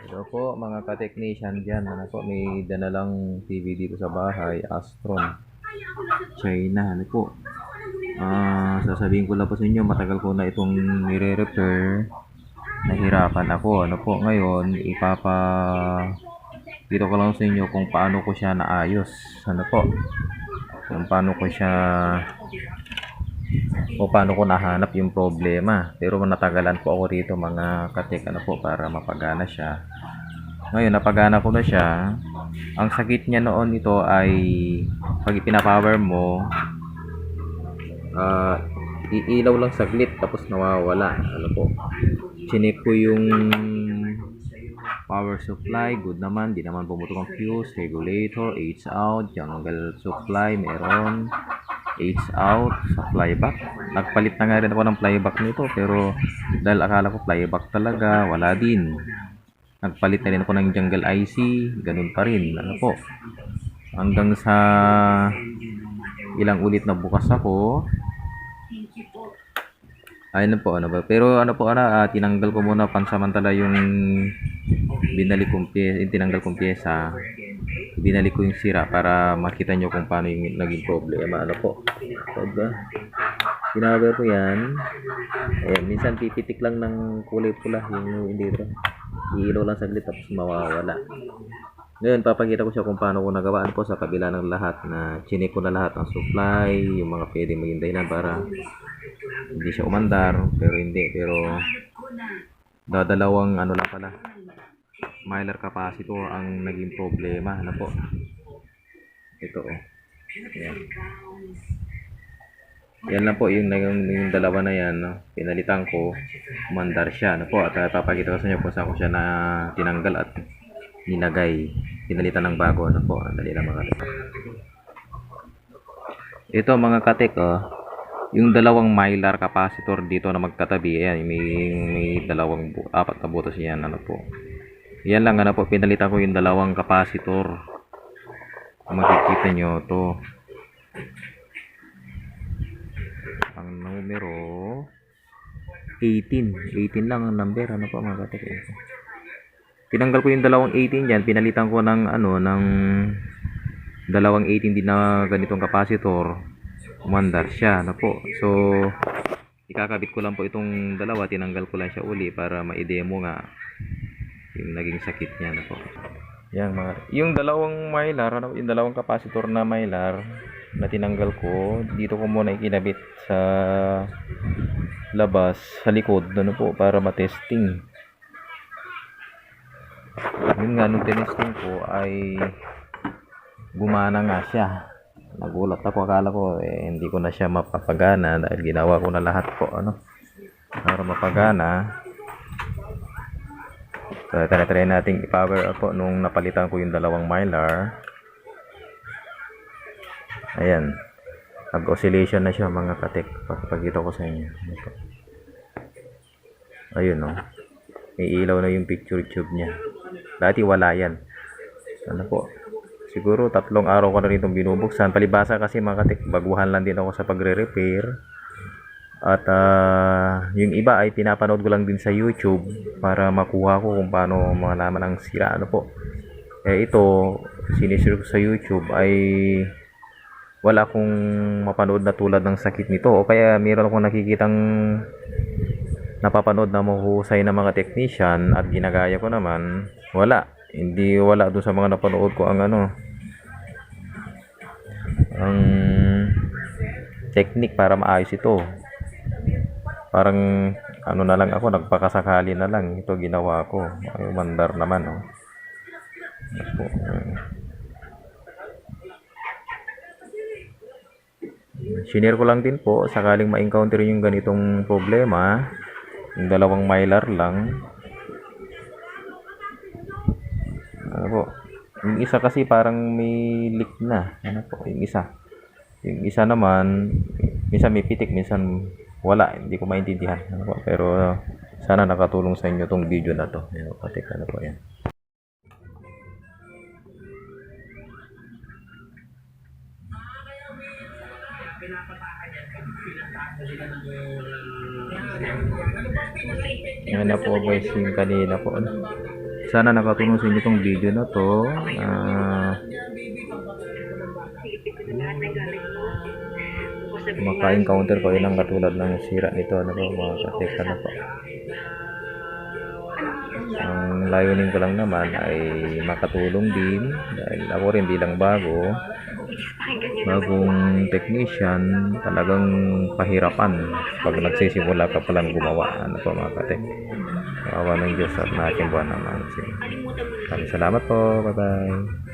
Hello po mga ka-technician dyan. Ano po, may danalang TV dito sa bahay, Astron, China. Ano po, sasabihin ko lang po sa inyo, matagal ko na itong nire-repair. Nahirapan ako. Ano po, ngayon, dito ko lang sa inyo kung paano ko siya naayos. Ano po, kung paano ko siya o paano ko nahanap yung problema. Pero natagalan po ako rito mga katek, ano po, para mapagana siya. Ngayon, napagana ko na siya. Ang sakit niya noon ito ay pag ipinapower mo, ah, iilaw lang saglit tapos nawawala. Ano po? Chinik ko yung power supply, good naman, di naman pumutok ang fuse, regulator, H out, jungle supply, meron, H out, sa flyback. Nagpalit na nga rin ako ng flyback nito pero dahil akala ko flyback talaga, wala din. Nagpalit na rin ako ng jungle IC, ganun pa rin. Ano po? Hanggang sa ilang ulit na bukas ako. Ayun po, ano ba? Pero ano po, tinanggal ko muna pansamantala yung binalik kong pyesa, tinanggal kong pyesa. Binalik ko yung sira para makita nyo kung paano yung naging problema. Ano po? Pag pinawer ko yan, ayan, minsan pipitik lang ng kulay pula yung indira. Iilaw lang saglit tapos mawawala. Ngayon, papakita ko siya kung paano ko nagawaan po sa kabila ng lahat na chinik ko na lahat ng supply, yung mga pwede maging dahilan para hindi siya umandar, pero hindi. Pero dadalawang ano lang pala, mylar capacitor ang naging problema. Ano po? Ito oh. Ayan. Yan lang po yung dalawa na yan, no? Pinalitan ko, umandar siya. Ano po? At papakita ko sa inyo kung saan ko siya na tinanggal at nilagay. Pinalitan ng bago. Ano po? Dali lang mga katek. Ito mga katek, oh. Yung dalawang mylar capacitor dito na magkatabi, ayan, may dalawang apat na butas yan. Ano po? Yan lang, ano po, pinalitan ko yung dalawang capacitor. Makikita nyo to. Ang numero 18 lang ang number. Ano po mga katek? Tinanggal ko yung dalawang 18 dyan, pinalitan ko ng ng dalawang 18 din na ganitong capacitor. Umandar siya. Ano po? So ikakabit ko lang po itong dalawa, tinanggal ko lang siya uli para ma-demo nga yung naging sakit niya. Ano po? Yung dalawang mylar, yung dalawang capacitor na mylar na tinanggal ko, dito ko muna ikinabit sa labas, sa likod, ano po, para matesting. Yun nga, nung tinesting ko ay gumana nga siya. Nagulat ako, akala ko hindi ko na siya mapapagana dahil ginawa ko na lahat po para mapagana. So try natin i-power up po nung napalitan ko yung dalawang mylar. Ayan, nag-oscillation na siya mga katek. Papakita ko sa inyo. Ayun may ilaw na yung picture tube niya. Dati wala yan. Ano po, siguro 3 araw ko na rin itong binubuksan. Palibasa kasi mga katek, baguhan lang din ako sa pagre-repair. At yung iba ay pinapanood ko lang din sa YouTube para makuha ko kung paano malaman ang sira. Ano po, ito sinisir ko sa YouTube ay wala akong mapanood na tulad ng sakit nito, o kaya meron akong nakikitang napapanood na mahusay na mga technician at ginagaya ko naman, wala dun sa mga napanood ko ang ang technique para maayos ito. Parang na lang ako, nagpakasakali na lang ito ginawa ko. Ay, umandar naman Shinare ko lang din po sakaling ma-encounter yung ganitong problema, yung dalawang mylar lang. Ano po, yung isa kasi parang may leak na. Ano po, yung isa naman minsan may pitik, minsan wala, hindi ko maintindihan. Ano po, pero sana nakatulong sa inyo tong video na to. Ano po yan. Yan na po guys yung kanina po. sana nakatulong sa inyo itong video na to. Maka-encounter ko yun ang katulad ng sira nito, ano po mga katek, ano po. Ang layunin ko lang naman ay makatulong din dahil ako rin bilang bagong technician, talagang pahirapan pag nagsisimula ka palang gumawa, ano po mga katek. Awa ng Diyos at natin buwan naman. Maraming salamat po, bye bye.